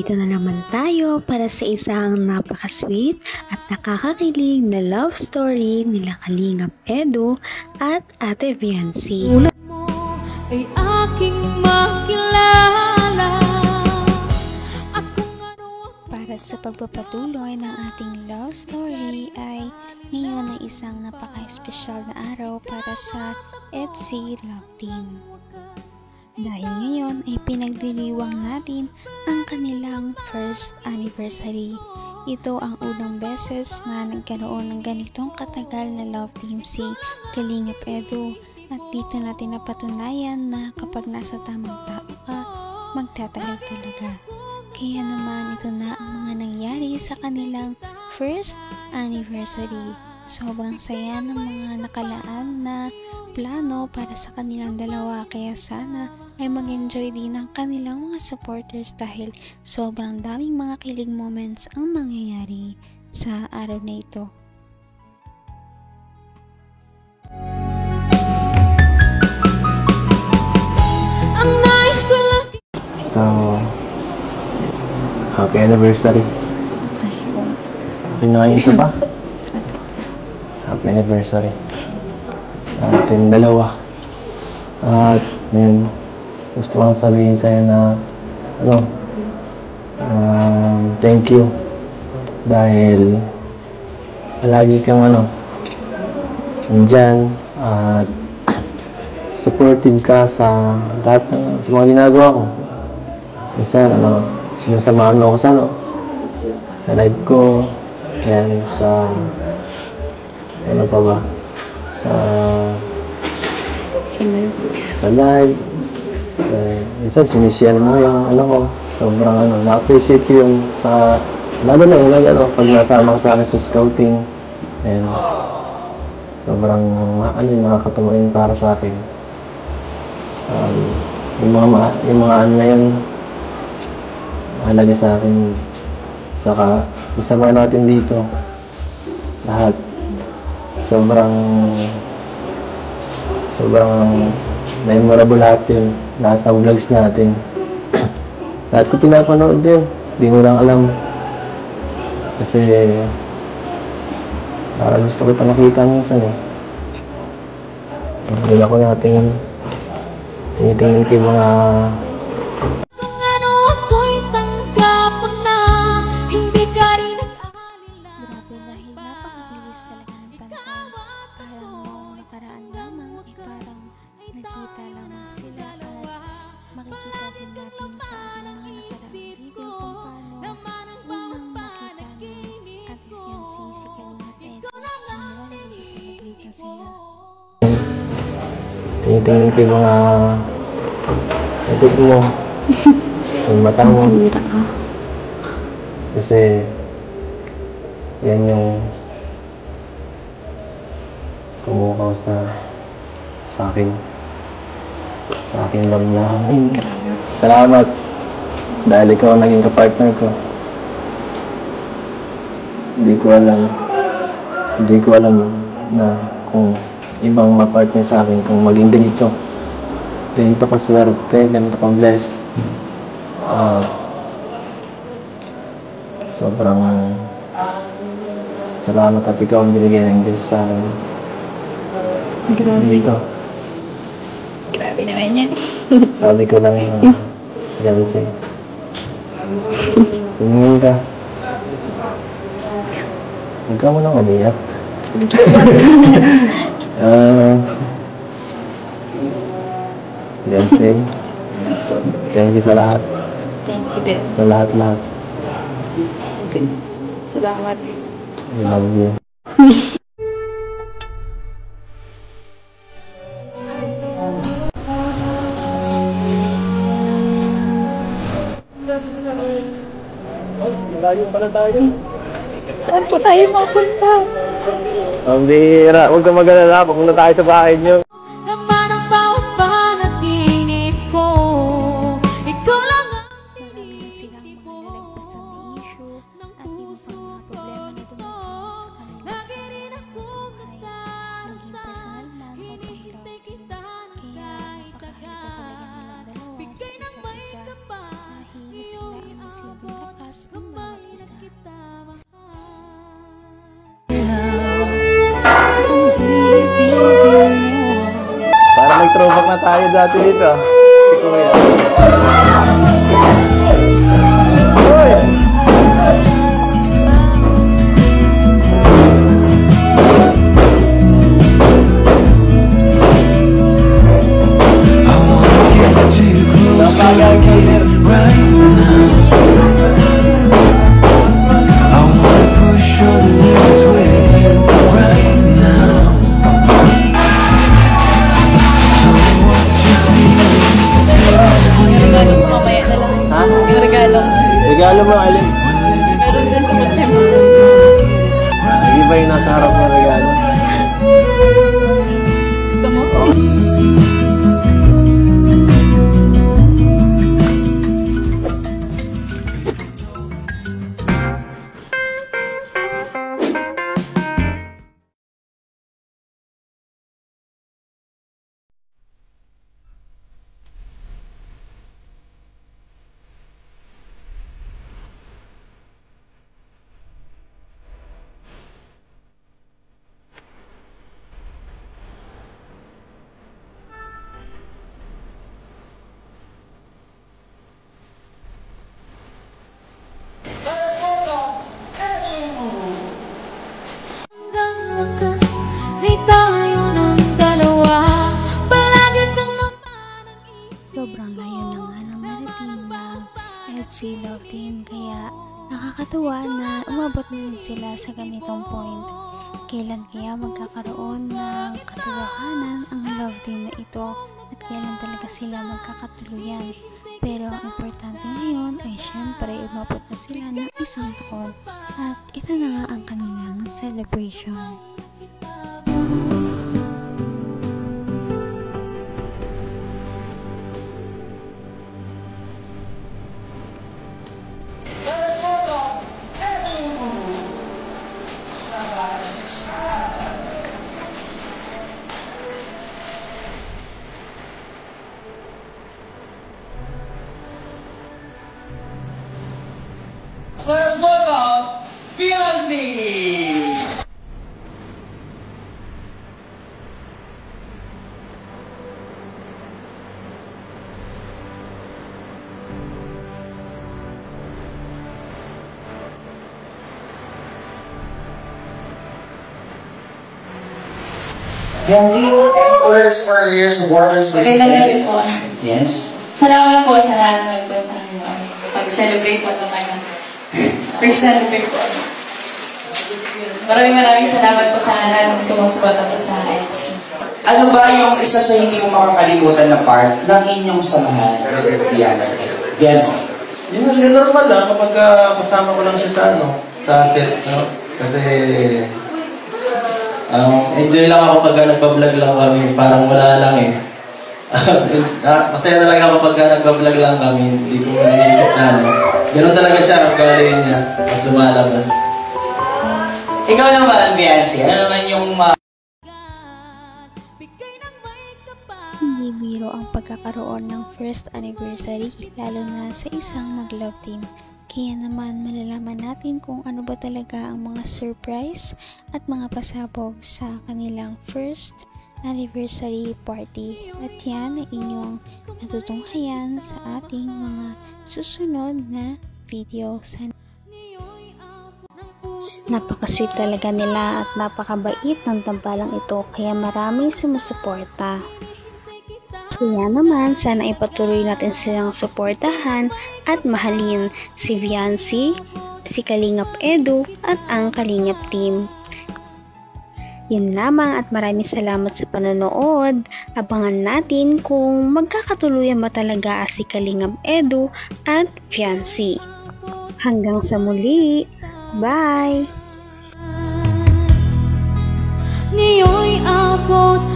Narito na naman tayo para sa isang napaka-sweet at nakakakilig na love story nila Kalingap Edu at Ate Viancy. Sulat mo ay aking makilala. Para sa pagpapatuloy ng ating love story ay ngayon ay isang napaka-espesyal na araw para sa EDSI Love Team. Dahil ngayon ay pinagdiriwang natin ang kanilang first anniversary. Ito ang unang beses na nagkaroon ng ganitong katagal na love team si Kalingap Edu, at dito natin napatunayan na kapag nasa tamang tao ka, magtatagal talaga. Kaya naman ito na ang mga nangyari sa kanilang first anniversary. Sobrang saya ng mga nakalaan na plano para sa kanilang dalawa, kaya sana ay mag-enjoy din ng kanilang mga supporters dahil sobrang daming mga kilig moments ang mangyayari sa araw na ito. So, happy anniversary. Okay na kayo ito pa? Happy anniversary sa ating dalawa. At ngayon, gusto kong sabihin sa'yo na thank you dahil palagi kang nandyan at supportive ka sa lahat sa mga ginagawa ko. Minsan, sinasamahan mo ako sa live ko, and sa ano pa ba? Sa live. Minsan, sinishare mo yung ko. Sobrang na-appreciate ko yung lalo na yung pag nasama ka sa akin sa scouting. And sobrang nakakatawa yun para sa akin. Yung mga na yun, mahalaga sa akin. Saka, isama natin dito. Lahat. Sobrang memorable lahat yun. Lahat ng vlogs natin. Lahat ko pinapanood din. Hindi mo lang alam. Kasi, parang gusto ko makita minsan eh. Hindi ako natin tinitingin kay mga nakita lamang sila at makikita din natin sa ating mga nakaraang video kung paano unang makita ni Ate Viancy si Kalingap Edu nang nilalagay sa naglita sila. Tinitingin ko yung mga natik mo yung mata mo kasi yan yung kumukaw sa akin lang na salamat dahil ikaw naging kapartner ko. Hindi ko alam na kung ibang mapartner sa akin kung maging ganito ka swerte, ganito ka blessed. Sobrang salamat at ikaw ang binigyan ng Diyos sa akin. Grabe naman yan. Sabi ko lang Viancy, tumingin ka. Huwag ka mo nang umiyak. Viancy, thank you sa lahat. Thank you din. Sa lahat. Salamat. I love you. Malayo pala tayo. Saan po tayo mapunta? Ang bihira. Huwag ka mag-alala. Pupunta tayo sa bahay niyo. Naman ang bawat panaginip ko. Ikaw lang ang Marami na silang mga nalagpasan na issue at iba pang mga problema na dumating sa kanilang buhay, maging personal man o pang-love team. Kaya napakahalaga talaga nilang dalawa sa isa't isa dahil sila ang magsisilbing lakas ng bawat isa. Para mag-throwback na tayo dati dito. Si Kuya. Uy! Regalo mo, Alin? Meron din sa September. Hindi ba yung nasa harap ng regalo? Gusto mo? Sobrang layo na nga ng narating ng EDSI Love Team, kaya nakakatuwa na umabot na din sila sa ganitong point. Kailan kaya magkakaroon ng katotohanan ang love team na ito at kailan talaga sila magkakatuluyan? Pero ang importante ngayon ay syempre umabot na sila ng 1 taon at ito na nga ang kanilang celebration. Let us welcome Beyonce! Beyonce, orders for your supporters. Okay lang na po. Yes. Salamat po sa lahat ng nagpunta ngayon. Pag-celebrate po naman na. Pag-celebrate po. Maraming salamat po sa lahat ng sumusuporta po sa EDSI. Ano ba yung isa sa hindi mo makakalimutan na part ng inyong samahan with Beyonce? Beyonce. Yun kasi normal lang kapag kasama ko lang siya sa set, no? Kasi enjoy lang ako pag nagpa-vlog lang kami, parang wala lang eh. Masaya talaga ako pag nagpa-vlog lang kami, hindi ko naisip na ano. Ganun talaga siya, ang galing niya, mas lumalabas. Ikaw naman, Beyonce, ano naman yung Hindi biro ang pagkakaroon ng first anniversary, lalo na sa isang mag-love team. Kaya naman malalaman natin kung ano ba talaga ang mga surprise at mga pasabog sa kanilang first anniversary party. At yan ay inyong natutunghayan sa ating mga susunod na video. Napaka-sweet talaga nila at napakabait ng tambalang ito, kaya maraming sumusuporta. Kaya naman, sana ipatuloy natin silang suportahan at mahalin si Beyonce, si Kalingap Edu at ang Kalingap Team. Yun lamang at maraming salamat sa panonood. Abangan natin kung magkakatuluyan ba talaga si Kalingap Edu at Beyonce. Hanggang sa muli. Bye! Ngayon'y abot